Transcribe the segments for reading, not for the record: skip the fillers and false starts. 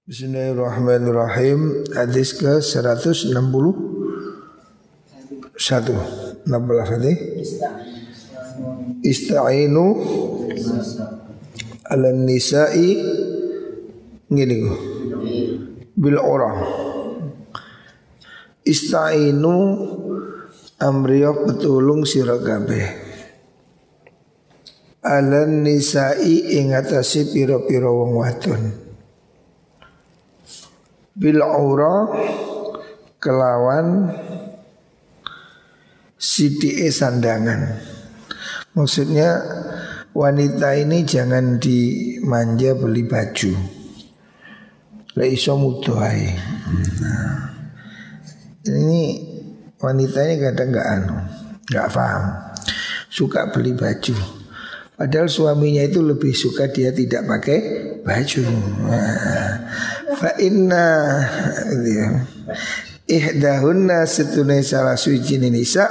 Bismillahirrahmanirrahim. Hadis ke 161. Nama lafadhi Ista'inu ala nisa'i ngene ku bil orang. Ista'inu amriyo petulung sira kabeh ala nisa'i ing atase pira-pira wong wadon. Bil aura kelawan siti sandangan. Maksudnya wanita ini jangan dimanja beli baju. Lah iso mudoai. Ini wanita ini kadang enggak paham. Suka beli baju. Padahal suaminya itu lebih suka dia tidak pakai baju. Fa inna ihdahunna setune salah suci nisa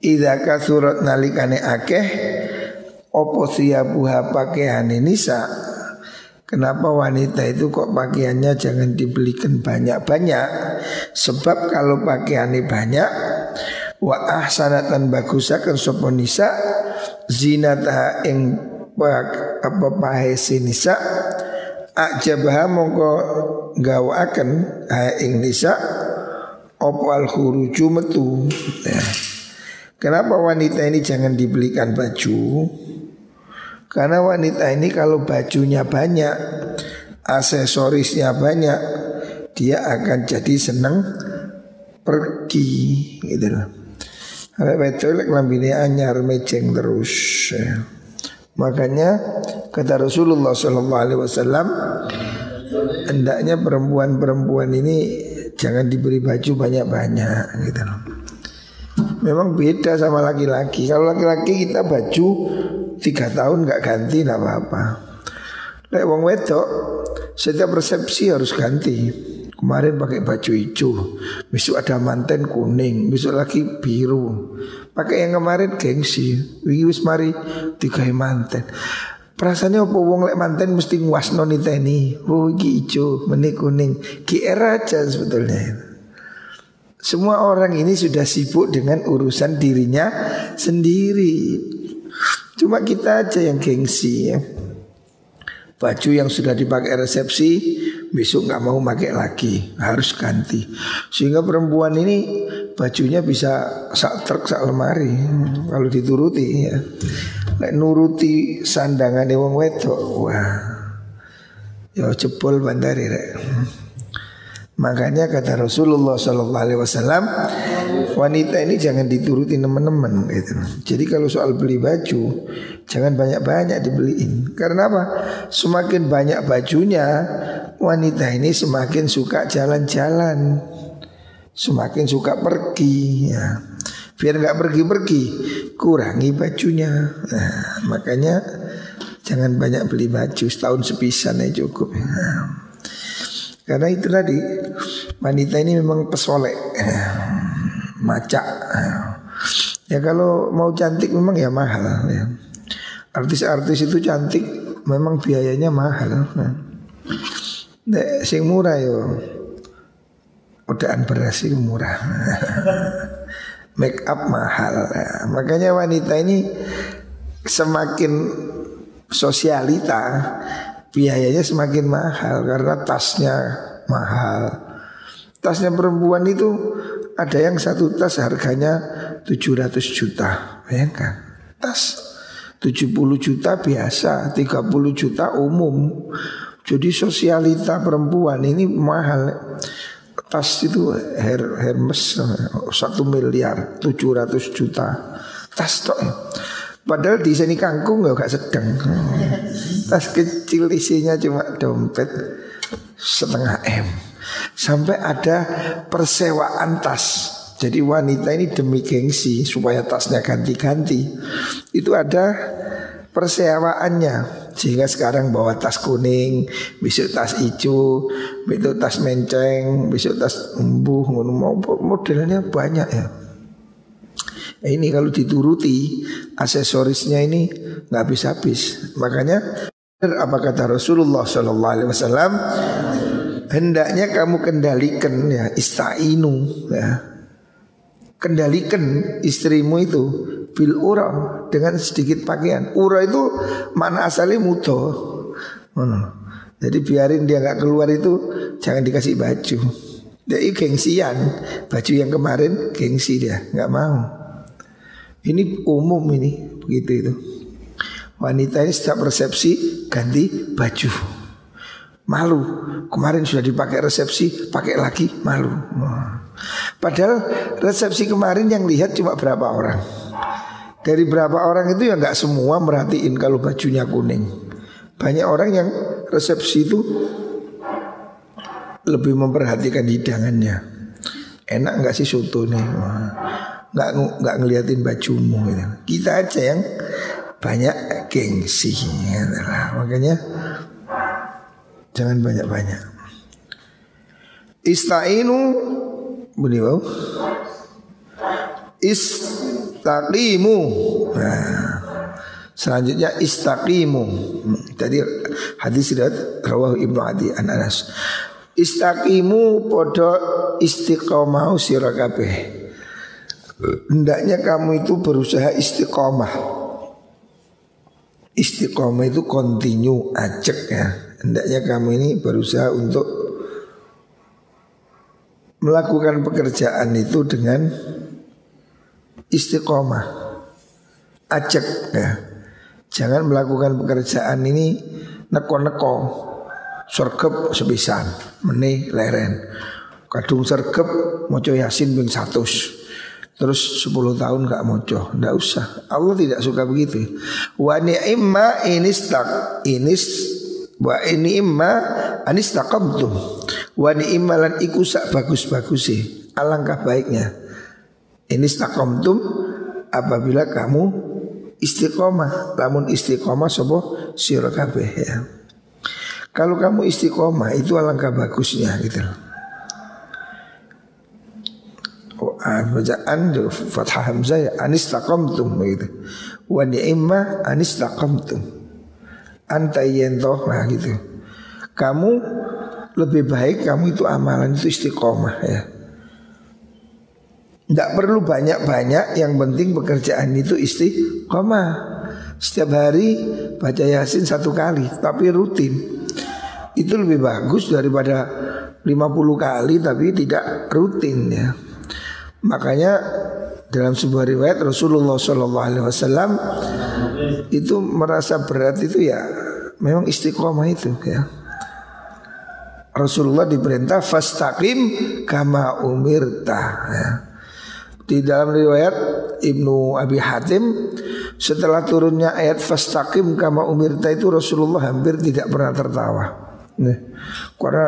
idza kasurat nalikane akeh opo siyabuha pakaiane nisa. Kenapa wanita itu kok pakaiannya jangan dibelikan banyak-banyak? Sebab kalau pakaiannya banyak wa ahsanatan bagusaken sapa nisa zinata ing apa pahese nisa ajabah mongko gawaaken ing nisa opo al khuruju metu. Kenapa wanita ini jangan dibelikan baju? Karena wanita ini kalau bajunya banyak, aksesorisnya banyak, dia akan jadi senang pergi gitu loh. Kalau betul lambine anyar mejeng terus. Makanya kata Rasulullah SAW, hendaknya perempuan-perempuan ini jangan diberi baju banyak-banyak gitu loh. Memang beda sama laki-laki. Kalau laki-laki kita baju 3 tahun gak ganti gak apa-apa. Lek wong wedok setiap resepsi harus ganti. Kemarin pakai baju hijau, besok ada manten kuning, besok lagi biru. Pakai yang kemarin gengsi, wis mari digawe manten. Perasaannya apa wong lek manten mesti nguasno niteni. Oh iki hijau, meni kuning. GR aja sebetulnya. Semua orang ini sudah sibuk dengan urusan dirinya sendiri. Cuma kita aja yang gengsi ya. Baju yang sudah dipakai resepsi besok nggak mau pakai lagi, harus ganti. Sehingga perempuan ini bajunya bisa sak truk sak lemari kalau dituruti ya. Nek nuruti sandangan wong wedok, wah, ya jebol bandari rek. Makanya kata Rasulullah SAW, wanita ini jangan dituruti teman-teman gitu. Jadi kalau soal beli baju, jangan banyak-banyak dibeliin. Karena apa? Semakin banyak bajunya, wanita ini semakin suka jalan-jalan, semakin suka pergi ya. Biar gak pergi-pergi, kurangi bajunya. Nah, makanya jangan banyak beli baju, setahun sepisan aja cukup. Nah, karena itu tadi wanita ini memang pesolek, macak. Ya kalau mau cantik memang ya mahal ya. Artis-artis itu cantik memang biayanya mahal. Nek sing murah yo udaan beras itu murah. Make up mahal. Makanya wanita ini semakin sosialita biayanya semakin mahal karena tasnya mahal. Tasnya perempuan itu ada yang satu tas harganya 700 juta. Bayangkan, tas 70 juta biasa, 30 juta umum. Jadi sosialita perempuan ini mahal. Tas itu Hermes 1 miliar 700 juta. Tas tok. Padahal di sini kangkung gak sedang. Tas kecil isinya cuma dompet 0,5 M. Sampai ada persewaan tas. Jadi wanita ini demi gengsi supaya tasnya ganti-ganti, itu ada persewaannya. Sehingga sekarang bawa tas kuning, besok tas hijau, besok tas menceng, besok tas embuh, modelnya banyak ya. Ini kalau dituruti aksesorisnya ini nggak habis-habis. Makanya Apa kata Rasulullah sallallahu alaihi wasallam? Hendaknya kamu kendalikan ya, istainu ya. Kendalikan istrimu itu bil ura, dengan sedikit pakaian. Ura itu makna asalnya muto. Jadi biarin dia nggak keluar itu, jangan dikasih baju. Jadi gengsian, baju yang kemarin gengsi dia, nggak mau. Ini umum ini, begitu itu. Wanita ini setiap resepsi ganti baju, malu. Kemarin sudah dipakai resepsi, pakai lagi, malu. Padahal resepsi kemarin yang lihat cuma berapa orang. Dari berapa orang itu ya nggak semua merhatiin kalau bajunya kuning. Banyak orang yang resepsi itu lebih memperhatikan hidangannya. Enak nggak sih soto nih? Nggak ngeliatin bajumu gitu. Kita aja yang banyak gengsi ya. Makanya jangan banyak-banyak. Istainu beliau istaqimu. Nah, selanjutnya istaqimu. Tadi hadis riwayat rawahu Ibnu Adi an Anas. Istaqimu podo istiqomah sira kabeh. Hendaknya kamu itu berusaha istiqomah. Istiqomah itu continue, ajak ya. Hendaknya kamu ini berusaha untuk melakukan pekerjaan itu dengan istiqomah, ajak ya. Jangan melakukan pekerjaan ini neko-neko, sergep sepisan, meneh leren. Kadung sergep moco Yasin ping 100. Terus 10 tahun gak moco, nggak usah. Allah tidak suka begitu. Wa ni'ma anistaqamtum. Wa ni'ma lan iku sak bagus-bagusi. Alangkah baiknya. Anistaqamtum apabila kamu istiqomah. Lamun istiqomah sapa sira kabeh ya. Kalau kamu istiqomah itu alangkah bagusnya gitu loh. Bacaan fathah hamzah ya, anistaqamtum begitu. Wa ni'ma anistaqamtum. Anta yentoh nah gitu. Kamu lebih baik kamu itu amalan itu istiqomah ya. Tidak perlu banyak-banyak, yang penting pekerjaan itu istiqomah. Setiap hari baca Yasin 1 kali, tapi rutin. Itu lebih bagus daripada 50 kali tapi tidak rutin ya. Makanya dalam sebuah riwayat Rasulullah SAW itu merasa berat itu ya memang istiqomah itu ya. Rasulullah diperintah fastaqim kama umirta ya. Di dalam riwayat Ibnu Abi Hatim, setelah turunnya ayat fastaqim kama umirta itu Rasulullah hampir tidak pernah tertawa. Nah, karena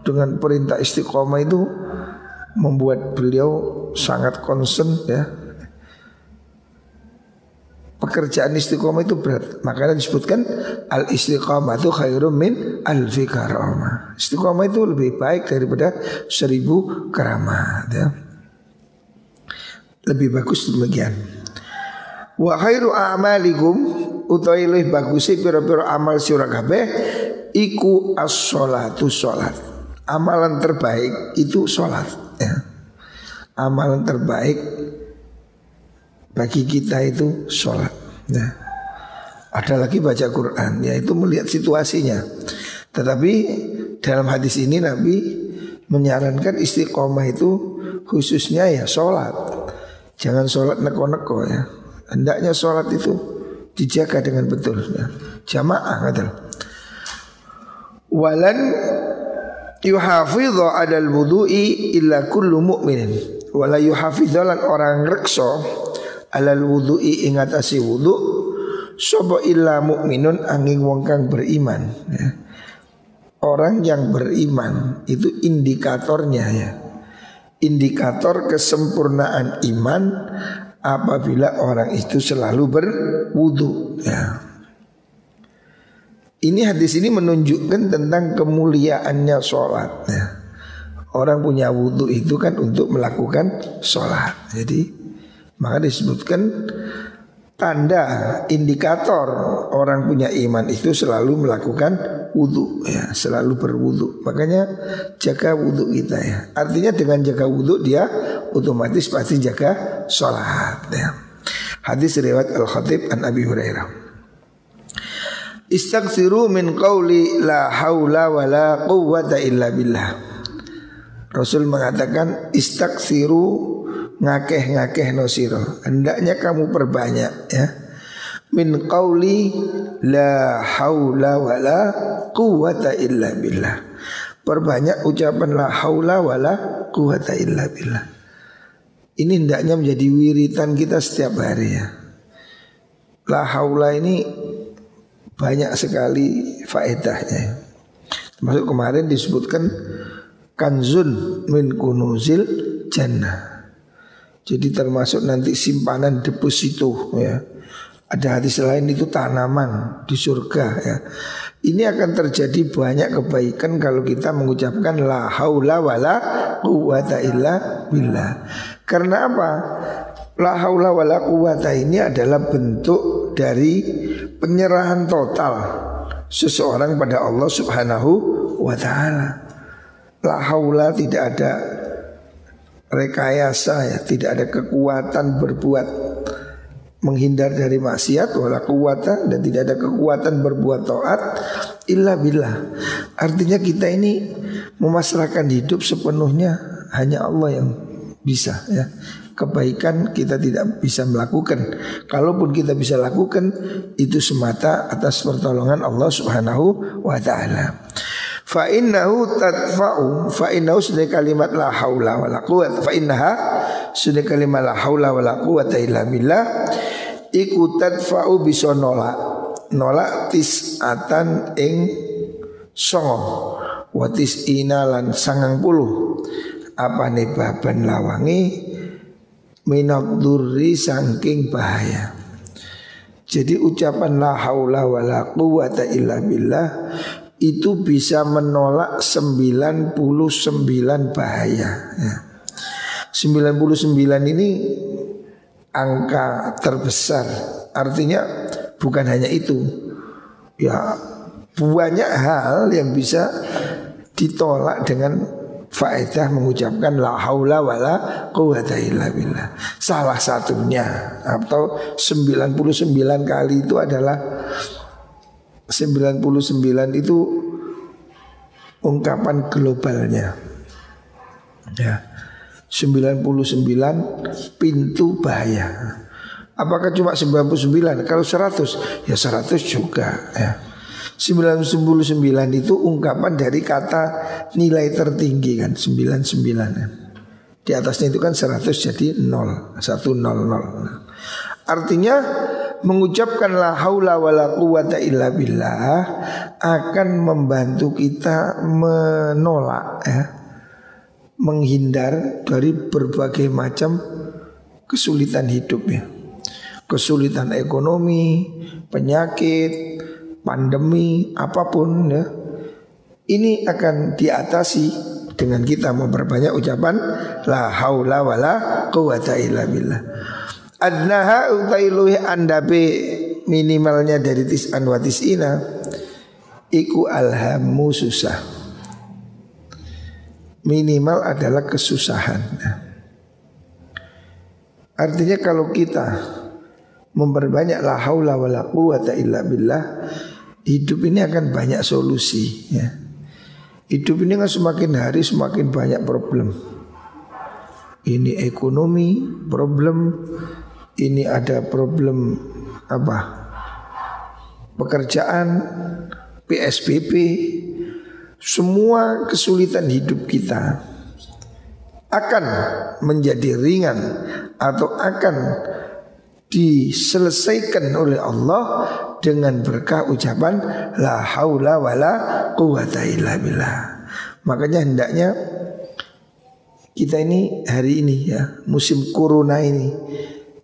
dengan perintah istiqomah itu membuat beliau sangat concern ya. Pekerjaan istiqomah itu berat. Makanya disebutkan al istiqomah itu khairum min alfi karamah. Istiqomah itu lebih baik daripada 1000 keramat ya. Lebih bagus demikian. Wa khairu a'malikum utawi luwih bagus pira-pira amal sira kabeh iku as-sholatu sholat. Amalan terbaik itu sholat ya. Amalan terbaik bagi kita itu sholat ya. Ada lagi baca Quran, yaitu melihat situasinya. Tetapi dalam hadis ini Nabi menyarankan istiqomah itu khususnya ya sholat. Jangan sholat neko-neko ya. Hendaknya sholat itu dijaga dengan betul ya. Jamaah kata. Walan yuhafidhu adal wudu'i illa kullu mu'minin. Wala yuhafidhalan orang rekso alal wudu'i ingatasi wudu sapa illa mu'minun angin wong kang beriman ya. Orang yang beriman itu indikatornya ya. Indikator kesempurnaan iman apabila orang itu selalu berwudu ya. Ini hadis ini menunjukkan tentang kemuliaannya sholat ya. Orang punya wudu itu kan untuk melakukan sholat. Jadi maka disebutkan tanda indikator orang punya iman itu selalu melakukan wudu ya, selalu berwudu. Makanya jaga wudu kita ya. Artinya dengan jaga wudu dia otomatis pasti jaga sholat ya. Hadis riwayat Al-Khatib an Abi Hurairah. Istaghfiru min qawli la haula wa la quwwata illa billah. Rasul mengatakan istaghfiru, ngakeh-ngakeh nosiro, hendaknya kamu perbanyak ya. Min qawli la haula wa la quwwata illa billah. Perbanyak ucapan la haula wa la quwwata illa billah. Ini hendaknya menjadi wiritan kita setiap hari ya. La haula ini banyak sekali faedahnya. Termasuk kemarin disebutkan kanzun min kunuzil jannah. Jadi termasuk nanti simpanan deposito ya. Ada hadis lain itu tanaman di surga ya. Ini akan terjadi banyak kebaikan kalau kita mengucapkan la haula wala quwwata illa billah. Karena apa? La haula wala quwwata ini adalah bentuk dari penyerahan total seseorang pada Allah Subhanahu wa taala. La haula tidak ada rekayasa ya, tidak ada kekuatan berbuat menghindar dari maksiat wala quwwata, dan tidak ada kekuatan berbuat taat illa billah. Artinya kita ini memasrahkan hidup sepenuhnya hanya Allah yang bisa ya. Kebaikan kita tidak bisa melakukan. Kalaupun kita bisa lakukan, itu semata atas pertolongan Allah Subhanahu wa taala. Fa innahu tadfa'u, fa innahu sudah kalimat la haula wala quwwata, fa innaha sudah kalimat la haula wala quwwata illa billah, iku tadfa'u bisa nolak tis'atan ing songo wa tis'ina lan 90 apane baban lawangi minad durri saking bahaya. Jadi ucapan la haula wala quwwata illa billah itu bisa menolak 99 bahaya ya. 99 ini angka terbesar. Artinya bukan hanya itu ya, banyak hal yang bisa ditolak dengan faedah mengucapkan la haula wala quwwata illa billah. Salah satunya atau 99 kali itu adalah 99 itu ungkapan globalnya ya. 99 pintu bahaya. Apakah cuma 99? Kalau 100 ya 100 juga ya. 99 itu ungkapan dari kata nilai tertinggi kan, 99. Di atasnya itu kan 100 jadi 0, 100. Artinya mengucapkan la haula wala quwwata illa billah akan membantu kita menolak ya, menghindar dari berbagai macam kesulitan hidup ya. Kesulitan ekonomi, penyakit, pandemi, apapun ya. Ini akan diatasi dengan kita memperbanyak ucapan la haula wala quwwata illa billah. Adnaha utailuhi andabe minimalnya dari tis'an wa tis'ina iku alhamu susah. Minimal adalah kesusahan. Artinya kalau kita memperbanyak la haula wala quwwata illa billah, hidup ini akan banyak solusi ya. Hidup ini kan semakin hari semakin banyak problem. Ini ekonomi problem, ini ada problem apa? Pekerjaan, PSBB, semua kesulitan hidup kita akan menjadi ringan atau akan diselesaikan oleh Allah dengan berkah ucapan la haula wala quwwata illa billah. Makanya hendaknya kita ini hari ini ya, musim corona ini,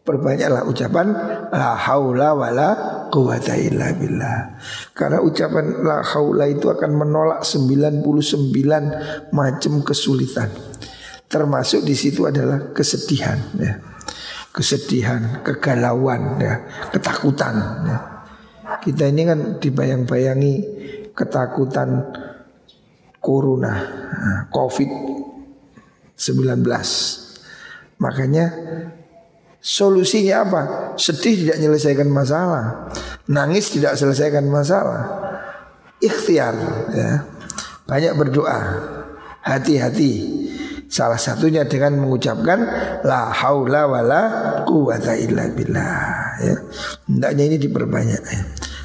perbanyaklah ucapan la haula wala quwwata illa billah. Karena ucapan la haula itu akan menolak 99 macam kesulitan. Termasuk di situ adalah kesedihan ya. kesedihan, kegalauan ya, ketakutan ya. Kita ini kan dibayang-bayangi ketakutan corona, COVID-19. Makanya solusinya apa? Sedih tidak menyelesaikan masalah, nangis tidak selesaikan masalah. Ikhtiar ya. Banyak berdoa, hati-hati. Salah satunya dengan mengucapkan la haula wala quwata illa billah ya. Hendaknya ini diperbanyak ya.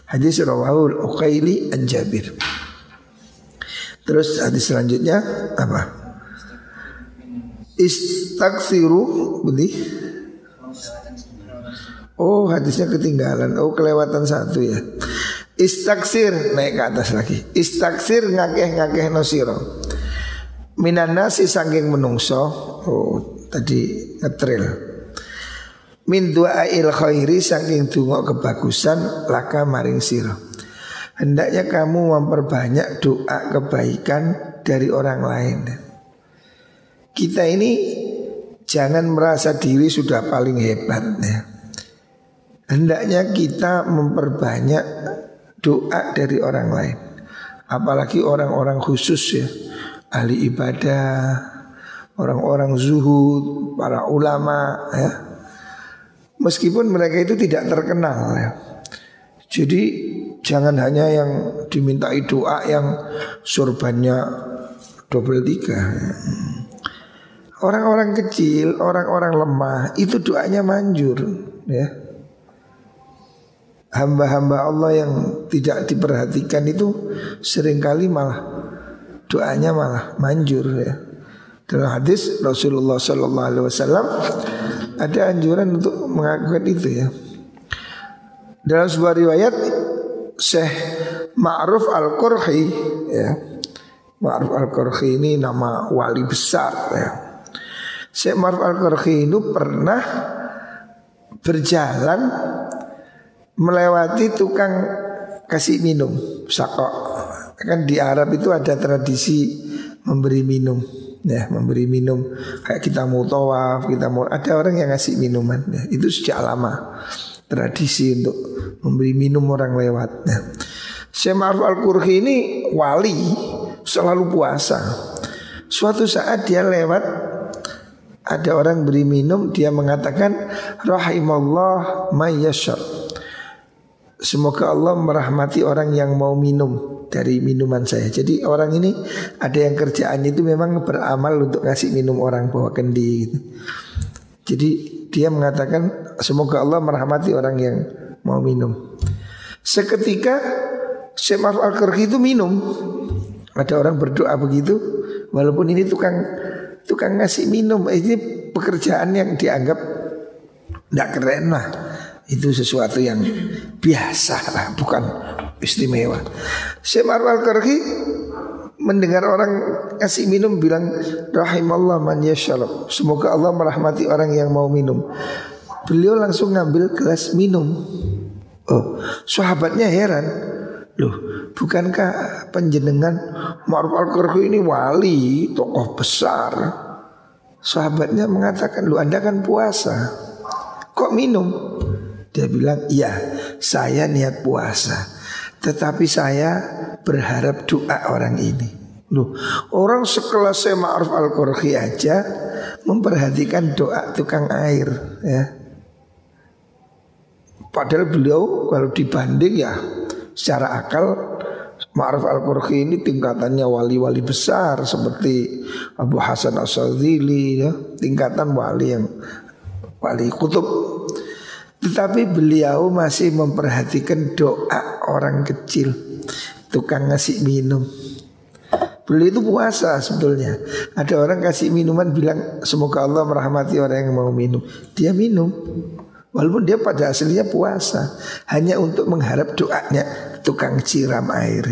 Hadis rawahul Uqaili an Jabir. Terus hadis selanjutnya apa? Istaghfiru beli. Oh, hadisnya ketinggalan. Oh, kelewatan satu ya. Istaghfir, naik ke atas lagi. Istaghfir ngakeh-ngakeh nosiro. Minan nasi saking menungso. Oh, tadi ngetril. Min du'ail khairi saking donga kebagusan laka maring sira. Hendaknya kamu memperbanyak doa kebaikan dari orang lain. Kita ini jangan merasa diri sudah paling hebat ya. Hendaknya kita memperbanyak doa dari orang lain. Apalagi orang-orang khusus ya, ahli ibadah, orang-orang zuhud, para ulama ya. Meskipun mereka itu tidak terkenal ya. Jadi jangan hanya yang dimintai doa yang surbannya 23 ya. Orang-orang kecil, orang-orang lemah itu doanya manjur ya. Hamba-hamba Allah yang tidak diperhatikan itu seringkali malah doanya malah manjur ya. Dalam hadis Rasulullah SAW ada anjuran untuk mengakukan itu ya. Dalam sebuah riwayat Syekh Ma'ruf Al-Qurhi ya. Ma'ruf Al-Qurhi ini nama wali besar ya. Syekh Ma'ruf Al-Qurhi itu pernah berjalan melewati tukang kasih minum sakok. Kan di Arab itu ada tradisi memberi minum ya, memberi minum kayak kita mau tawaf, kita mau ada orang yang ngasih minuman ya. Itu sejak lama tradisi untuk memberi minum orang lewat ya. Syekh Ma'ruf Al-Qurhi ini wali, selalu puasa. Suatu saat dia lewat, ada orang beri minum, dia mengatakan rahimallah may yashar. Semoga Allah merahmati orang yang mau minum dari minuman saya. Jadi orang ini ada yang kerjaan itu memang beramal untuk ngasih minum orang bawa kendi gitu. Jadi dia mengatakan semoga Allah merahmati orang yang mau minum. Seketika Syekh Ma'ruf Al-Qurhi itu minum. Ada orang berdoa begitu. Walaupun ini tukang ngasih minum, ini pekerjaan yang dianggap tidak keren lah. Itu sesuatu yang biasa lah, bukan istimewa. Syekh Ma'ruf Al-Qurhi mendengar orang kasih minum bilang rahimallah man yashrab. Semoga Allah merahmati orang yang mau minum. Beliau langsung ngambil gelas minum. Oh, sahabatnya heran. Loh, bukankah panjenengan Ma'ruf Al-Qurhi ini wali, tokoh besar? Sahabatnya mengatakan, "Loh, Anda kan puasa. Kok minum?" Dia bilang, "Iya, saya niat puasa, tetapi saya berharap doa orang ini." Loh, orang sekelas Syekh Ma'ruf Al-Qurhi aja memperhatikan doa tukang air ya. Padahal beliau kalau dibanding ya secara akal Ma'ruf Al-Qurhi ini tingkatannya wali-wali besar seperti Abu Hasan As-Sadzili ya, tingkatan wali yang wali kutub. Tetapi beliau masih memperhatikan doa orang kecil, tukang ngasih minum. Beliau itu puasa sebetulnya. Ada orang kasih minuman bilang semoga Allah merahmati orang yang mau minum. Dia minum, walaupun dia pada aslinya puasa, hanya untuk mengharap doanya tukang siram air.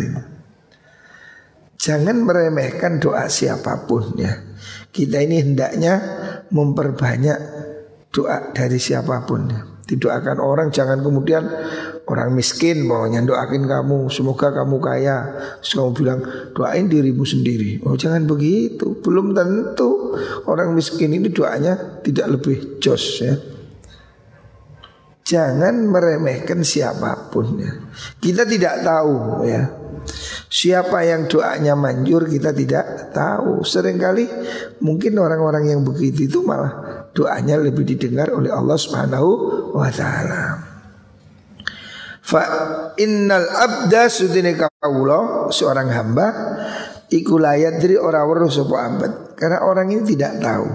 Jangan meremehkan doa siapapun ya. Kita ini hendaknya memperbanyak doa dari siapapun ya. Didoakan orang, jangan kemudian orang miskin maunya doakin kamu semoga kamu kaya, terus kamu bilang doain dirimu sendiri. Oh, jangan begitu. Belum tentu orang miskin ini doanya tidak lebih jos ya. jangan meremehkan siapapun ya. Kita tidak tahu ya, siapa yang doanya manjur kita tidak tahu. Seringkali mungkin orang-orang yang begitu itu malah doanya lebih didengar oleh Allah Subhanahu wa taala. Fa innal abda sudine kawula seorang hamba iku layadri ora weruh sapa abad, karena orang ini tidak tahu.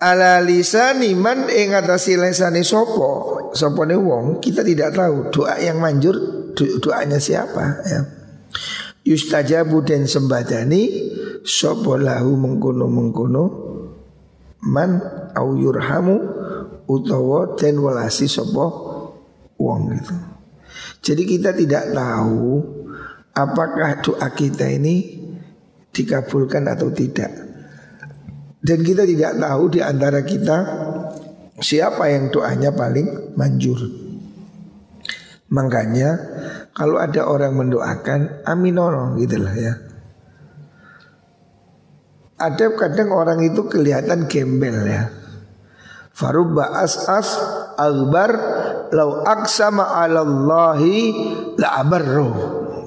Ala lisani man ing atase lisane sopone wong, kita tidak tahu doa yang manjur doanya siapa ya. Yustajabu den sembadani sapa lahu mengkono-mengkono man au yurhamu utawa den welasi sapa wong gitu. Jadi kita tidak tahu apakah doa kita ini dikabulkan atau tidak. Dan kita tidak tahu di antara kita siapa yang doanya paling manjur. Makanya kalau ada orang mendoakan aminono gitu lah ya. Ada kadang orang itu kelihatan gembel ya. Farubba as'as akbar lau aqsama 'alallahi la abarru.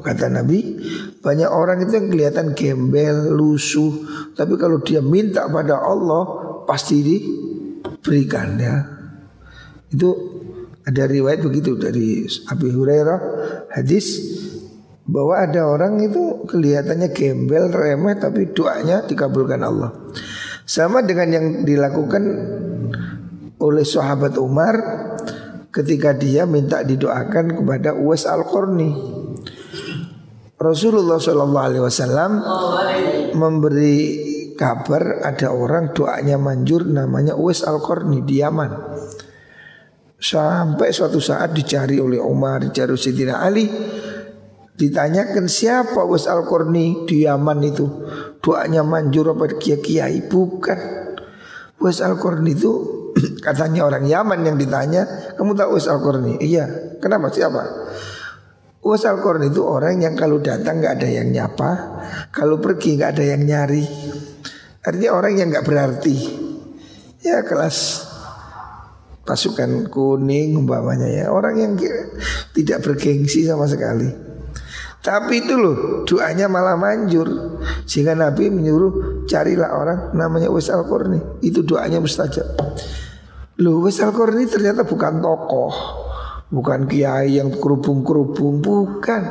Kata Nabi, banyak orang itu yang kelihatan gembel, lusuh, tapi kalau dia minta pada Allah pasti diberikan ya. Itu ada riwayat begitu dari Abu Hurairah, hadis bahwa ada orang itu kelihatannya gembel, remeh, tapi doanya dikabulkan Allah. Sama dengan yang dilakukan oleh sahabat Umar ketika dia minta didoakan kepada Uwais Al-Qarni. Rasulullah SAW memberi kabar ada orang doanya manjur namanya Uwais Al-Qarni di Yaman. Sampai suatu saat dicari oleh Umar, dicari Sayyidina Ali, ditanyakan siapa Uwais Al-Qarni di Yaman itu, doanya manjur apa kiai-kiai? Bukan. Uwais Al-Qarni itu katanya orang Yaman yang ditanya, kamu tahu Uwais Al-Qarni? Iya. Kenapa, siapa? Uwais Al-Qarni itu orang yang kalau datang gak ada yang nyapa, kalau pergi gak ada yang nyari. Artinya orang yang gak berarti. Ya kelas pasukan kuning umpamanya ya, orang yang tidak bergengsi sama sekali. Tapi itu loh doanya malah manjur. Sehingga Nabi menyuruh carilah orang namanya Uwais Al-Qarni, itu doanya mustajab. Loh, Uwais Al-Qarni ternyata bukan tokoh, bukan kiai yang kerubung-kerubung, bukan.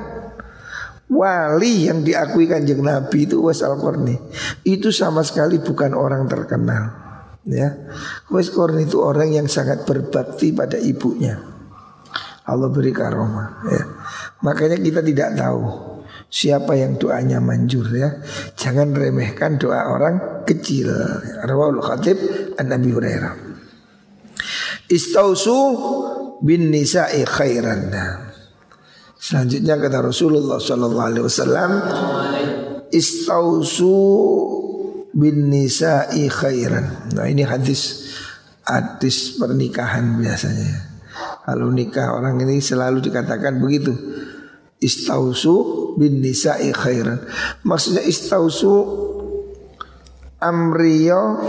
Wali yang diakui Kanjeng Nabi itu Uwais Al-Qarni. Itu sama sekali bukan orang terkenal ya. Uwais Al-Qarni itu orang yang sangat berbakti pada ibunya. Allah beri karomah ya. Makanya kita tidak tahu siapa yang doanya manjur ya. Jangan remehkan doa orang kecil. Rawahul Khatib an Abi Hurairah. Istausu bin nisa'i khairan. Selanjutnya kata Rasulullah sallallahu alaihi wasallam, istausu bin nisa'i khairan. Nah, ini hadis pernikahan biasanya. Kalau nikah orang ini selalu dikatakan begitu. Istausu bin nisa'i khairan. Maksudnya istausu amriyo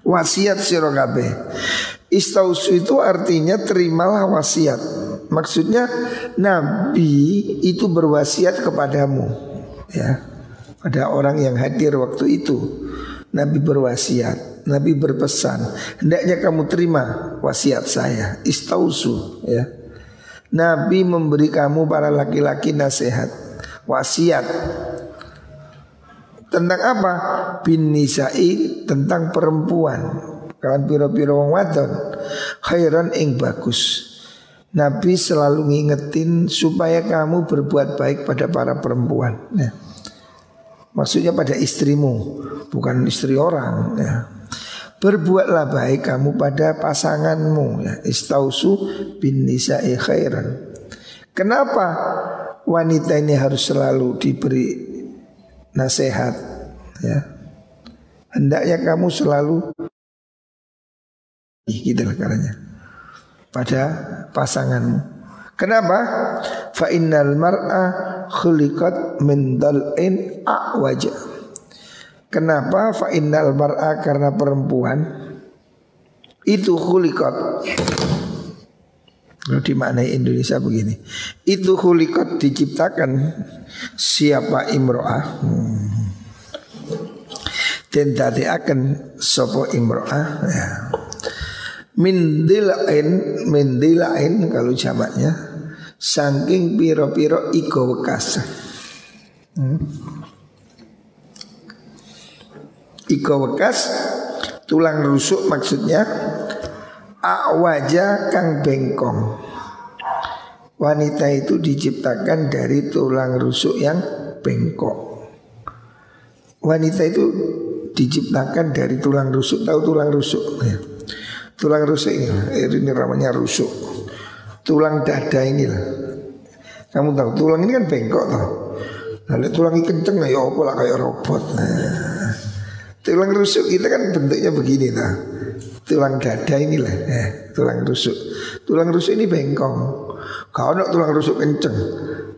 wasiat sira kabeh. Istausu itu artinya terimalah wasiat. Maksudnya Nabi itu berwasiat kepadamu ya, pada orang yang hadir waktu itu. Nabi berwasiat, Nabi berpesan, hendaknya kamu terima wasiat saya. Istausu ya. Nabi memberi kamu para laki-laki nasihat, wasiat. Tentang apa? Bin nisa'i, tentang perempuan. Kawan piro-piro wong wadon khairan ing bagus. Nabi selalu ngingetin supaya kamu berbuat baik pada para perempuan ya. Maksudnya pada istrimu, bukan istri orang ya. Berbuatlah baik kamu pada pasanganmu ya. Istausu bin nisa'i khairan. Kenapa wanita ini harus selalu diberi nasihat ya? Hendaknya kamu selalu gitulah caranya pada pasanganmu. Kenapa? Fa innal mar'a khuliqat min dal'in a'waja. Kenapa? Fa innal mar'a, karena perempuan Itu khuliqat. Kalau dimaknai Indonesia begini, itu khuliqat diciptakan siapa imro'ah dan tadi akan sopo imro'ah ya. Min dilain kalau jamaknya saking piro-piro iko wekas. Iko wekas tulang rusuk maksudnya awaja kang bengkong. Wanita itu diciptakan dari tulang rusuk yang bengkok. Wanita itu diciptakan dari tulang rusuk. Tahu tulang rusuk ya. Tulang rusuk ini namanya rusuk. Tulang dada ini lah. Kamu tahu tulang ini kan bengkok toh. Lalu tulang ini kenceng lah ya apa lah kayak robot. Nah, tulang rusuk kita kan bentuknya begini lah. Tulang dada inilah tulang rusuk. Tulang rusuk ini bengkong. Kalau nak tulang rusuk kenceng,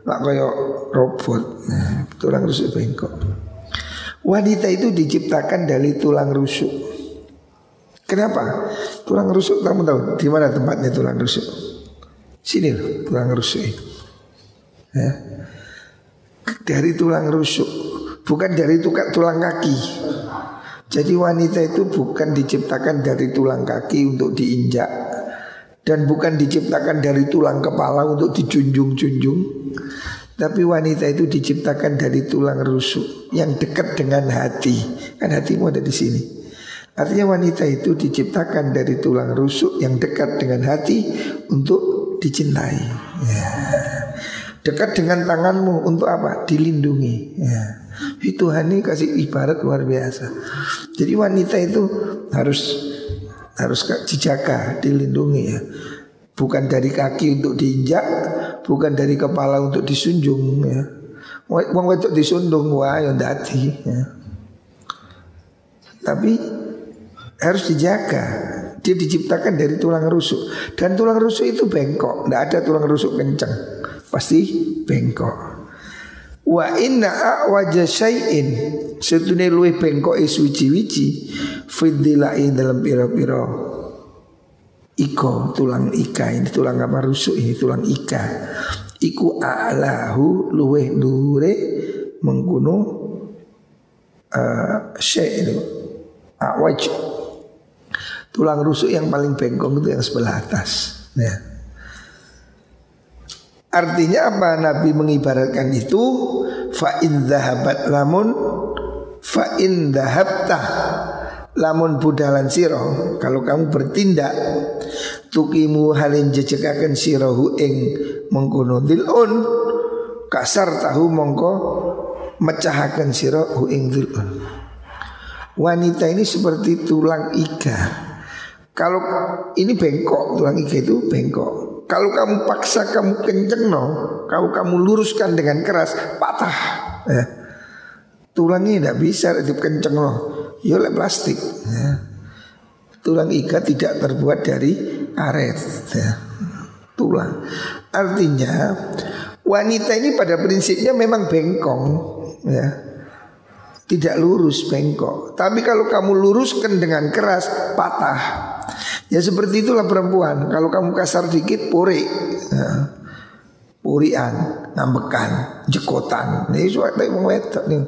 nak kayak robot. Nah, tulang rusuk bengkok. Wanita itu diciptakan dari tulang rusuk. Kenapa? Tulang rusuk kamu tahu di mana tempatnya tulang rusuk? Sini loh, tulang rusuk ini. Ya. Dari tulang rusuk, bukan dari tulang kaki. Jadi wanita itu bukan diciptakan dari tulang kaki untuk diinjak, dan bukan diciptakan dari tulang kepala untuk dijunjung-junjung. Tapi wanita itu diciptakan dari tulang rusuk yang dekat dengan hati. Kan hatimu ada di sini. Artinya wanita itu diciptakan dari tulang rusuk yang dekat dengan hati untuk dicintai ya. Dekat dengan tanganmu untuk apa? Dilindungi ya. Tuhan ini kasih ibarat luar biasa. Jadi wanita itu harus dijaga, dilindungi ya. Bukan dari kaki untuk diinjak, bukan dari kepala untuk disunjung ya. Wong wedok disundung wah ya ndati ya. Tapi harus dijaga. Dia diciptakan dari tulang rusuk. Dan tulang rusuk itu bengkok. Tidak ada tulang rusuk kencang. Pasti bengkok. Wa inna a'waja syai'in setune luwih bengkok suci-wici fidilai dalam pira-pira iko tulang ika ini tulang apa rusuk ini tulang ika iku a'lahu luwih dhuwure mengkono syai' itu a'waj tulang rusuk yang paling bengkok itu yang sebelah atas ya. Artinya apa? Nabi mengibaratkan itu fa in dhahabat lamun fa in dhahabta lamun budalan siro kalau kamu bertindak tukimu halin jejekaken sirohu ing mengkono dilun kasar tahu mongko mecahaken sirohu ing dilun. Wanita ini seperti tulang iga. Kalau ini bengkok, tulang iga itu bengkok. Kalau kamu paksa, kamu kenceng kalau kamu luruskan dengan keras, patah ya. Tulang ini tidak bisa dikenceng ya oleh plastik ya. Tulang iga tidak terbuat dari karet ya. Tulang. Artinya wanita ini pada prinsipnya memang bengkong ya. Tidak lurus, bengkok. Tapi kalau kamu luruskan dengan keras, patah. Ya seperti itulah perempuan. Kalau kamu kasar dikit, puri ya. Purian, ngambekan, jekotan. Ini suatu yang wedok nih.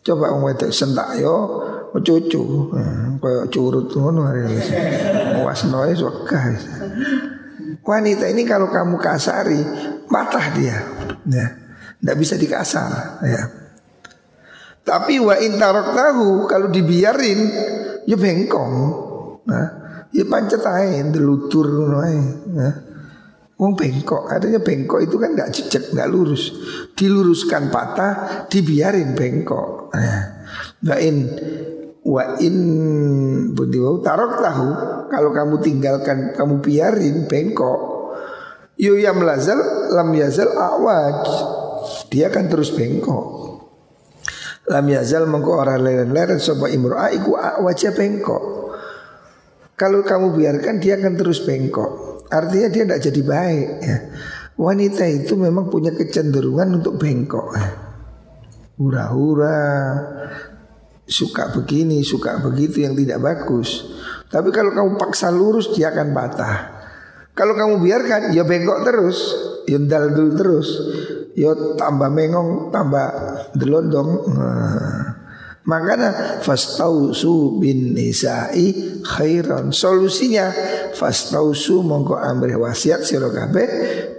Coba orang wedok sentak yo, cucu, kayak curut ngono hari ini. Wasnoe suka. Wanita ini kalau kamu kasari, patah dia. Ya, tidak bisa dikasar. Ya. Tapi wa intarok tahu kalau dibiarin, ya bengkong. Nah, ya pancet aja, delutur nah. Wong bengkok, artinya bengkok itu kan nggak jejak, nggak lurus. Diluruskan patah, dibiarin bengkok. Nah, wa in budiwau tarok tahu kalau kamu tinggalkan, kamu biarin bengkok. Yu yam lazal lam yazal awaj, dia akan terus bengkok. Lam yazal mengko ora leren-leren sapa imro'ah iku wajah bengkok. Kalau kamu biarkan dia akan terus bengkok. Artinya dia tidak jadi baik ya. Wanita itu memang punya kecenderungan untuk bengkok ya. Hura-hura, suka begini, suka begitu yang tidak bagus. Tapi kalau kamu paksa lurus dia akan patah. Kalau kamu biarkan ya bengkok terus, ya daldul terus, ya tambah mengong, tambah delondong. Makanya fastausu bin nisa'i khairan. Solusinya fastausu mongko amrih wasiat sira kabeh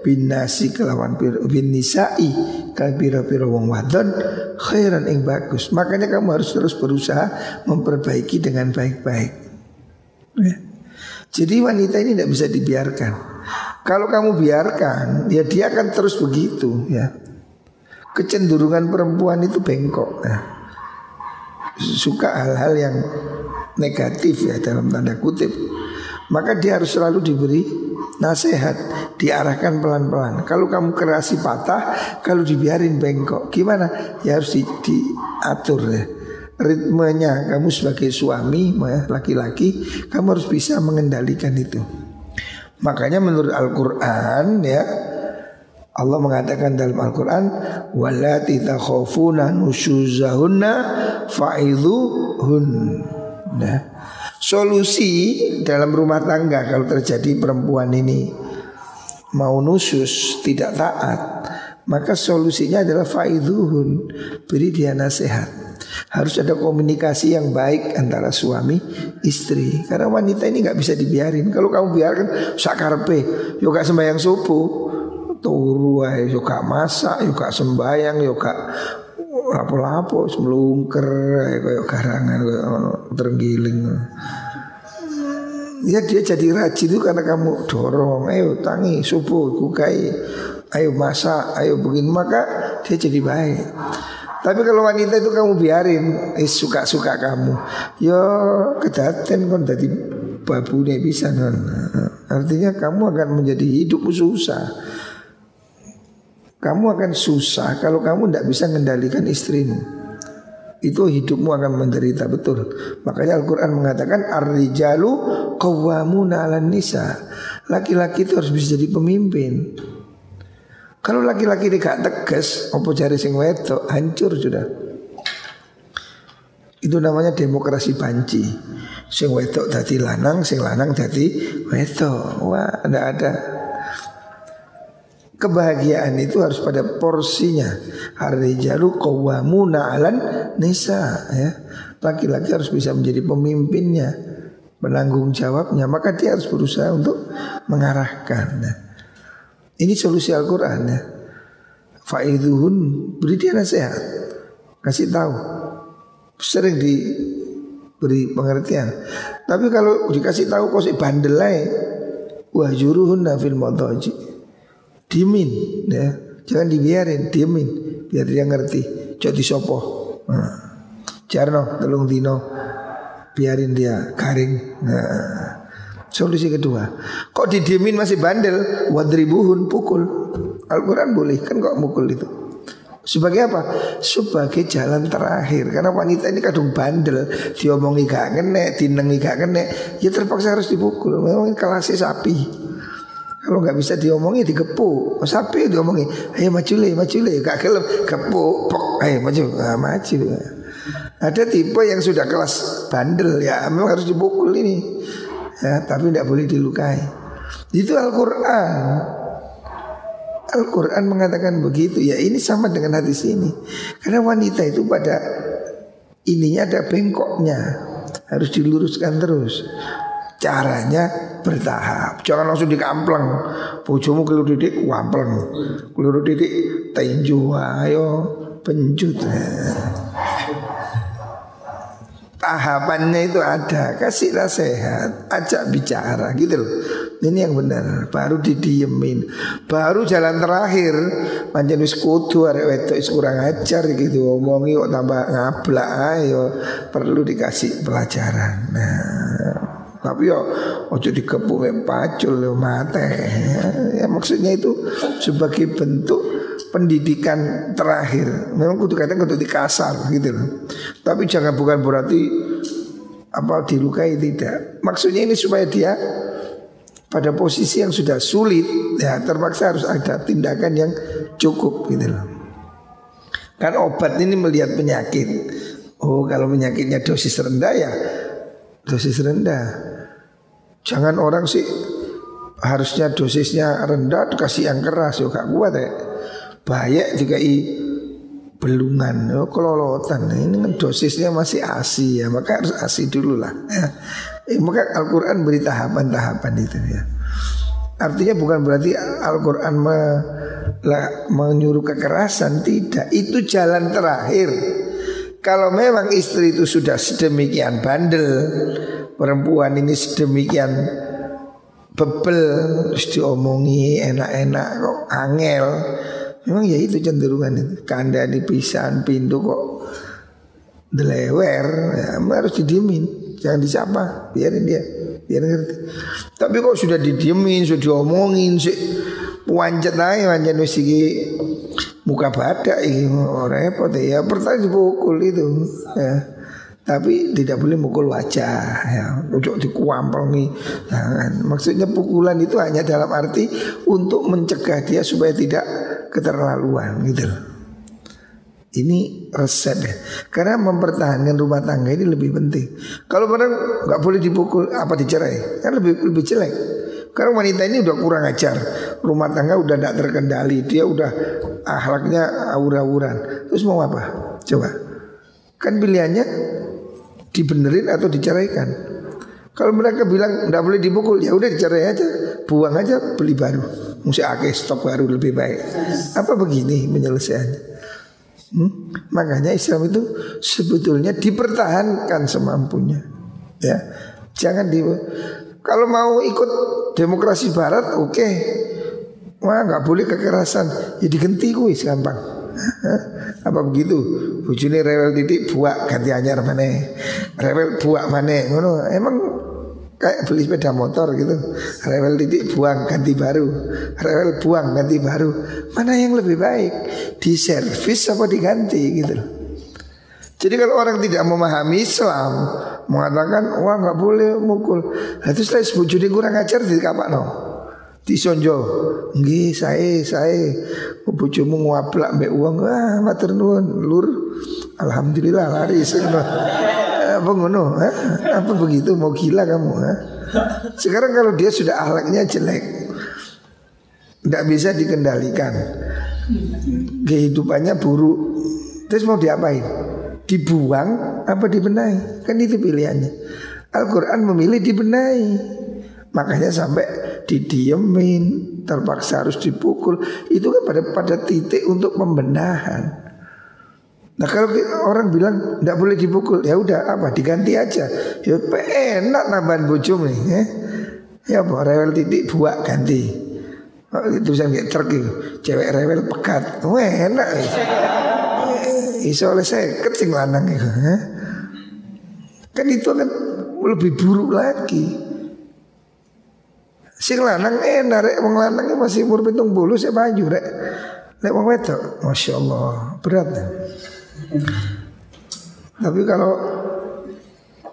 bin nasi kelawan bin nisa'i kal pira-pira wong wadon khairan ing bagus. Makanya kamu harus terus berusaha memperbaiki dengan baik-baik. Ya. Jadi wanita ini tidak bisa dibiarkan. Kalau kamu biarkan, ya dia akan terus begitu. Ya. Kecenderungan perempuan itu bengkok. Ya. Suka hal-hal yang negatif ya dalam tanda kutip. Maka dia harus selalu diberi nasihat, diarahkan pelan-pelan. Kalau kamu kerasi patah, kalau dibiarin bengkok, gimana? Ya harus diatur ya. Ritmenya kamu sebagai suami laki-laki, kamu harus bisa mengendalikan itu. Makanya menurut Al-Quran ya, Allah mengatakan dalam Al-Quran, wallati takhafuna nusyuzahunna fa'idhuhun. Nah, solusi dalam rumah tangga kalau terjadi perempuan ini mau nusyus, tidak taat, maka solusinya adalah fa'idhuhun, beri dia nasihat. Harus ada komunikasi yang baik antara suami istri. Karena wanita ini gak bisa dibiarin. Kalau kamu biarkan sakarpe, yo gak sembahyang subuh, turu ae yo gak masak, yo gak sembayang, yo gak lapo-lapo, melungker koyo garangan koyo terenggiling. Ya dia jadi rajin itu karena kamu dorong, ayo tangi subuh kukai, ayo masak, ayo begini, maka dia jadi baik. Tapi kalau wanita itu kamu biarin, suka-suka kamu, yo kedaten kon dadi babune bisa non. Artinya kamu akan menjadi hidup susah. Kamu akan susah kalau kamu tidak bisa mengendalikan istrimu. Itu hidupmu akan menderita betul. Makanya Al-Quran mengatakan ar-rijalu qawwamuna 'alan nisa. Laki-laki itu harus bisa jadi pemimpin. Kalau laki-laki ini gak tegas, opo jari sing wedok, hancur sudah. Itu namanya demokrasi banci. Sing wedok dadi lanang, sing lanang dadi wedok. Wah, ada. Kebahagiaan itu harus pada porsinya. Ar-rijalu qawwamuna 'alan nisa ya. Laki-laki harus bisa menjadi pemimpinnya, penanggung jawabnya, maka dia harus berusaha untuk mengarahkan. Ini solusi Al-Quran ya. Fa'idhuhun, beri dia nasihat, kasih tahu, sering diberi pengertian. Tapi kalau dikasih tahu kok si bandel aja, wahjuruhunna fil madaji, diemin ya, jangan dibiarin, diemin biar dia ngerti. Jadi sopo, jarno telung dino, biarin dia garing. Solusi kedua, kok didiemin masih bandel, wadribuhun, pukul. Al-Quran boleh kan kok mukul itu. Sebagai apa? Sebagai jalan terakhir. Karena wanita ini kadung bandel, diomongi gak kena, dinengi gak kena, ya terpaksa harus dipukul. Memang kelasnya sapi. Kalau gak bisa diomongi digepuk. Sapi diomongi, ayo maju le, gak gelem, gepuk, pok, ayo maju, maju. Ada tipe yang sudah kelas bandel ya, memang harus dipukul ini. Ya, tapi tidak boleh dilukai. Itu Al-Quran. Al-Quran mengatakan begitu. Ya ini sama dengan hadis ini. Karena wanita itu pada ininya ada bengkoknya, harus diluruskan terus. Caranya bertahap. Jangan langsung dikampleng. Bojomu keliru didik, kampleng. Keliru didik, tinju, ayo pencut. Tahapannya itu ada, kasih nasihat, ajak bicara gitu loh. Ini yang benar, baru didiemin. Baru jalan terakhir, pancen wis kudu arek wedok wis kurang ajar gitu, omongi kok tambah ngablak, ayo perlu dikasih pelajaran. Nah, tapi yo ojo dikepuk mek pacul yo mate. Ya maksudnya itu sebagai bentuk pendidikan terakhir. Memang kudu kadang kudu dikasar gitu loh. Tapi jangan bukan berarti apa dilukai, tidak. Maksudnya ini supaya dia pada posisi yang sudah sulit ya terpaksa harus ada tindakan yang cukup gitu loh. Kan obat ini melihat penyakit. Oh kalau penyakitnya dosis rendah ya dosis rendah. Jangan orang sih harusnya dosisnya rendah dikasih yang keras yo gak kuat ya. Bahaya dikai belungan, kelolotan. Ini kan dosisnya masih ASI ya, maka harus ASI dulu lah ya. Maka Al-Quran beri tahapan-tahapan itu ya. Artinya bukan berarti Al-Quran menyuruh kekerasan, tidak. Itu jalan terakhir. Kalau memang istri itu sudah sedemikian bandel, perempuan ini sedemikian bebel, terus diomongi enak-enak kok angel, memang ya itu cenderungan itu. Kandani pisan pintu kok delewer, ya, harus didiemin, jangan disapa, biarin dia, biar ngerti. Tapi kok sudah didiemin, sudah diomongin, sih puanjet aja, panjang wis iki muka badak iki, repot ya. Pertama dipukul itu, ya. Tapi tidak boleh mukul wajah ya. Ojo dikuampel nih. Jangan. Maksudnya pukulan itu hanya dalam arti untuk mencegah dia supaya tidak keterlaluan gitu loh. Ini resep ya. Karena mempertahankan rumah tangga ini lebih penting. Kalau orang nggak boleh dipukul apa dicerai, kan lebih jelek. Karena wanita ini udah kurang ajar, rumah tangga udah tidak terkendali, dia udah akhlaknya awur-awuran. Terus mau apa? Coba. Kan pilihannya dibenerin atau diceraikan. Kalau mereka bilang tidak boleh dipukul, ya udah dicerai aja, buang aja, beli baru. Mesti stok baru lebih baik. Apa begini penyelesaiannya? Makanya Islam itu sebetulnya dipertahankan semampunya. Ya, jangan kalau mau ikut demokrasi Barat, oke. Wah nggak boleh kekerasan, ya digenti kuis gampang. Apa begitu? Bujune rewel titik buak ganti anyar maneh. Rewel buak maneh. Ngono. Emang kayak beli sepeda motor gitu. Rewel titik buang ganti baru. Rewel buang ganti baru. Mana yang lebih baik? Diservis apa diganti gitu. Jadi kalau orang tidak memahami Islam, mengatakan wah nggak boleh mukul. Nah, terus lah bujune kurang ajar dikapakno. Disonjo, nggih saya bojomu nguablak mbek uang, wah matur nuwun lur, alhamdulillah laris ngono. Apa ngono? Apa begitu mau gila kamu? Sekarang kalau dia sudah akhlaknya jelek, tidak bisa dikendalikan, kehidupannya buruk, terus mau diapain? Dibuang apa dibenahi? Kan itu pilihannya. Al-Quran memilih dibenahi. Makanya sampai didiemin, terpaksa harus dipukul. Itu kan pada titik untuk pembenahan. Nah kalau orang bilang tidak boleh dipukul, ya udah apa diganti aja. Ya enak nambahan bojom nih. Ya apa rewel titik buak ganti. Tulisan kayak truk itu, cewek rewel pekat. Wah enak. Iso oleh seket sing lanang itu. Kan itu kan lebih buruk lagi. Sing lanang enak rek, wong lanang masih umur 70 saya baju rek. Lek wong wedok, Masya Allah berat ya. Tapi kalau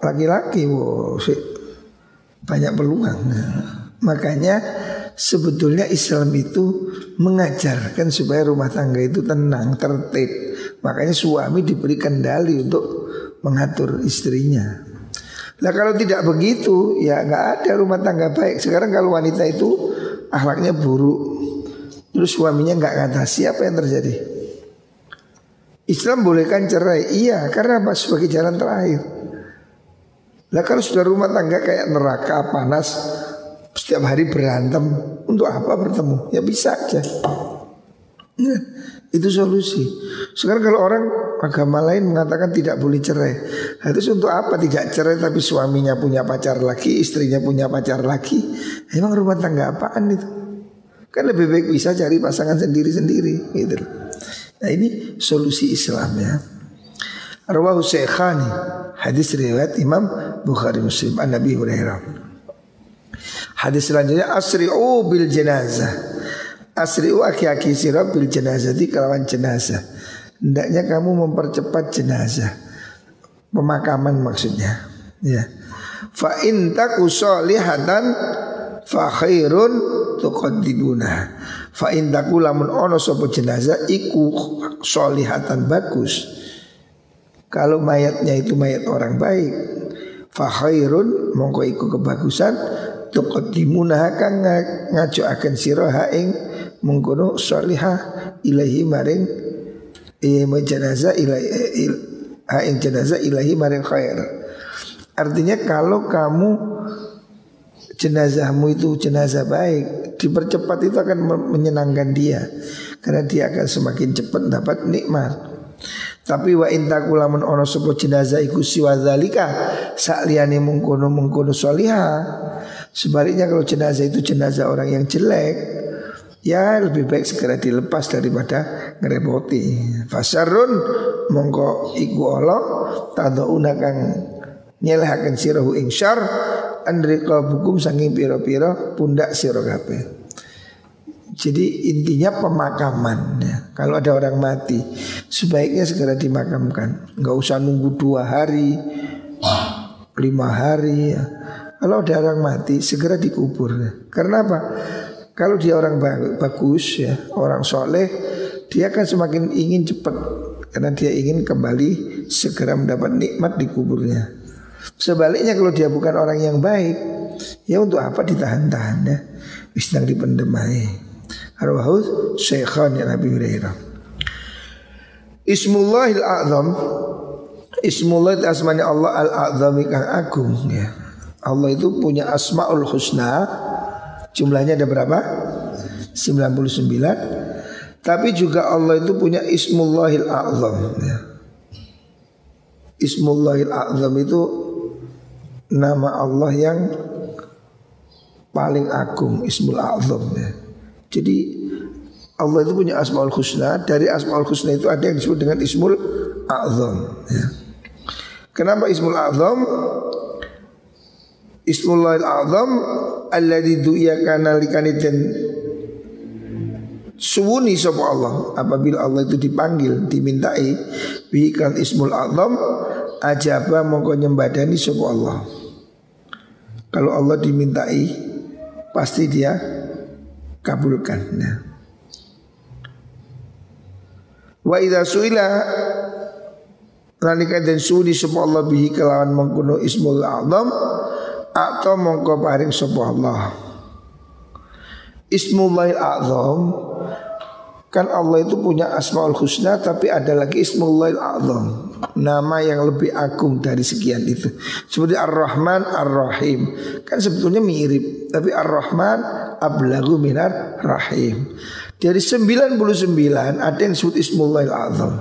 laki-laki banyak peluang. Makanya sebetulnya Islam itu mengajarkan supaya rumah tangga itu tenang, tertib. Makanya suami diberi kendali untuk mengatur istrinya. Nah kalau tidak begitu ya nggak ada rumah tangga baik. Sekarang kalau wanita itu akhlaknya buruk, terus suaminya nggak ngatasi, apa yang terjadi? Islam bolehkan cerai, iya karena apa? Sebagai jalan terakhir. Nah kalau sudah rumah tangga kayak neraka panas, setiap hari berantem, untuk apa bertemu? Ya bisa aja. Nah, itu solusi. Sekarang kalau orang agama lain mengatakan tidak boleh cerai, nah, terus untuk apa tidak cerai tapi suaminya punya pacar lagi, istrinya punya pacar lagi? Emang rumah tangga apaan itu? Kan lebih baik bisa cari pasangan sendiri-sendiri gitu. Nah ini solusi Islam ya. Rawahu Syekhani, hadis riwayat Imam Bukhari Muslim an Nabi Hurairah. Hadis selanjutnya asri'u bil jenazah. Asri'u aki-aki sirah bil jenazati kelawan jenazah. Hendaknya kamu mempercepat jenazah, pemakaman maksudnya ya. Fa in taku sholihatan fa khairun tuqaddimuna. Fa in taku lamun ono sapa jenazah iku sholihatan bagus. Kalau mayatnya itu mayat orang baik, fa khairun mongko iku kebagusan tuqaddimuna kang ngajokaken sira ha ing mengkono salihah ilahi maring jenazah ilahi ha ing jenazah ilahi maring khair. Artinya kalau kamu jenazahmu itu jenazah baik, dipercepat itu akan menyenangkan dia, karena dia akan semakin cepat dapat nikmat. Tapi wa intakulamun ono sopo jenazah iku siwa zalika sakliyane mengkono salihah. Sebaliknya kalau jenazah itu jenazah orang yang jelek, ya lebih baik segera dilepas daripada ngerepoti. Fasarun mongko iku Allah tadauna kang nyelehaken sirahu ing syar andrika bukum sanging pira-pira pundak sira kabeh. Jadi intinya pemakaman ya. Kalau ada orang mati sebaiknya segera dimakamkan, nggak usah nunggu 2 hari 5 hari ya. Kalau ada orang mati segera dikubur ya. Karena apa? Kalau dia orang bagus ya, orang soleh, dia akan semakin ingin cepat, karena dia ingin kembali segera mendapat nikmat di kuburnya. Sebaliknya kalau dia bukan orang yang baik, ya untuk apa ditahan-tahan ya, sedang dipendem aja. Arwahus Syekhan ya Nabi Hurairah. Ismullahil A'zam, Ismullah itu asmanya Allah Al-A'zam kang agung ya. Allah itu punya Asmaul Husna. Jumlahnya ada berapa? 99. Tapi juga Allah itu punya Ismullahil A'zam ya. Ismullahil A'zam itu nama Allah yang paling agung, Ismul A'zam ya. Jadi Allah itu punya Asmaul Husna. Dari Asmaul Husna itu ada yang disebut dengan Ismul A'zam ya. Kenapa Ismul A'zam? Ismullahil A'zam alladzi du'iya kana likaniten suwuni sapa Allah. Apabila Allah itu dipanggil, dimintai bi kan Ismul A'zam ajaba mongko nyembadani sapa Allah. Kalau Allah dimintai pasti dia kabulkan ya. Wa idza suila nalika den suni sapa Allah bihi kelawan mengkono Ismul A'zam atau mongko paring sapa Allah. Ismullahil A'zam kan Allah itu punya Asmaul Husna, tapi ada lagi Ismullahil A'zam, nama yang lebih agung dari sekian itu. Seperti Ar-Rahman, Ar-Rahim, kan sebetulnya mirip, tapi Ar-Rahman ablagu minar Rahim. Dari 99 ada yang disebut Ismullahil A'zam,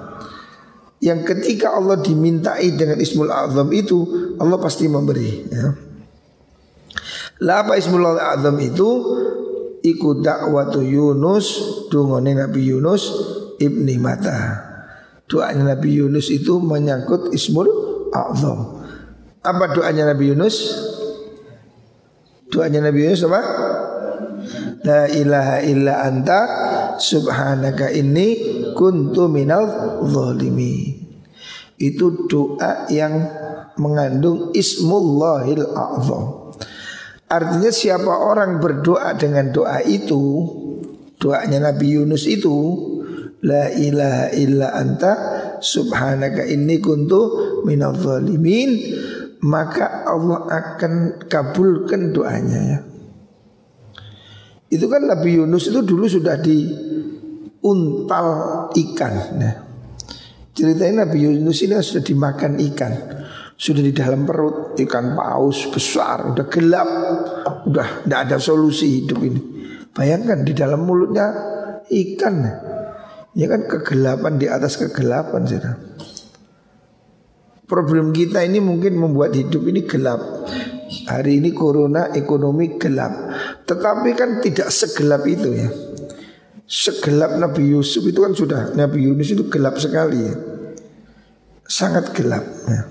yang ketika Allah dimintai dengan Ismul A'zam itu Allah pasti memberi ya. Lah apa Ismullahil A'zam itu? Iku dakwatu Yunus, dungane Nabi Yunus ibni Mata. Doanya Nabi Yunus itu menyangkut Ismul A'zam. Apa doanya Nabi Yunus? Doanya Nabi Yunus apa? La ilaha illa anta subhanaka inni kuntu minal zalimin. Itu doa yang mengandung Ismullahil A'zam. Artinya siapa orang berdoa dengan doa itu, doanya Nabi Yunus itu, la ilaha illa anta subhanaka inni kuntu minadz zalimin, maka Allah akan kabulkan doanya ya. Itu kan Nabi Yunus itu dulu sudah diuntal ikan ya. Ceritanya Nabi Yunus ini sudah dimakan ikan, sudah di dalam perut ikan paus besar, udah gelap, udah tidak ada solusi hidup ini. Bayangkan di dalam mulutnya ikan, ya kan kegelapan di atas kegelapan saudara. Problem kita ini mungkin membuat hidup ini gelap. Hari ini corona, ekonomi gelap, tetapi kan tidak segelap itu ya. Segelap Nabi Yusuf itu kan sudah, Nabi Yunus itu gelap sekali ya. Sangat gelap ya.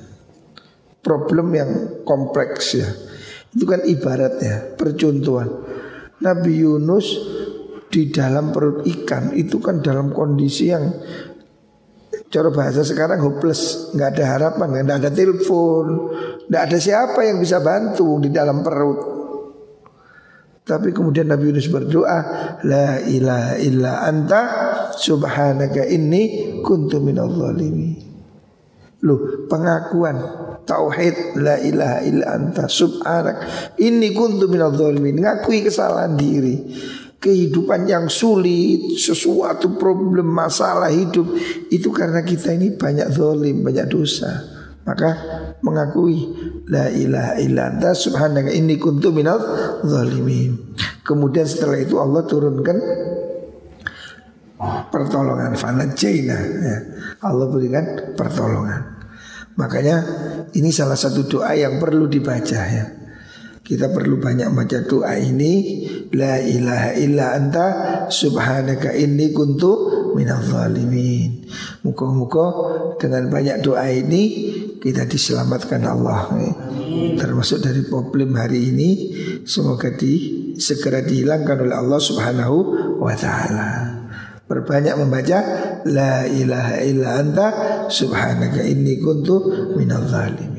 Problem yang kompleks ya. Itu kan ibaratnya percontohan Nabi Yunus di dalam perut ikan itu kan dalam kondisi yang cara bahasa sekarang hopeless, nggak ada harapan, nggak ada telepon, nggak ada siapa yang bisa bantu di dalam perut. Tapi kemudian Nabi Yunus berdoa, la ilaha illa anta subhanaka inni kuntu minadz zalimin. Loh, pengakuan tauhid la ilaha illa anta subhanak inni kuntu minadz zalimin. Ngakui kesalahan diri, kehidupan yang sulit, sesuatu problem masalah hidup itu karena kita ini banyak zalim, banyak dosa. Maka mengakui la ilaha illa anta subhanaka inni kuntu minadz zalimin. Kemudian setelah itu Allah turunkan pertolongan, fanajaina ya. Allah berikan pertolongan. Makanya ini salah satu doa yang perlu dibaca ya. Kita perlu banyak baca doa ini, la ilaha illa anta subhanaka inni kuntu minadz zalimin. Muka-muka dengan banyak doa ini kita diselamatkan Allah ya. Termasuk dari problem hari ini, semoga segera dihilangkan oleh Allah Subhanahu wa taala. Perbanyak membaca la ilaha illa anta subhanaka inni kuntu minadz zalimin.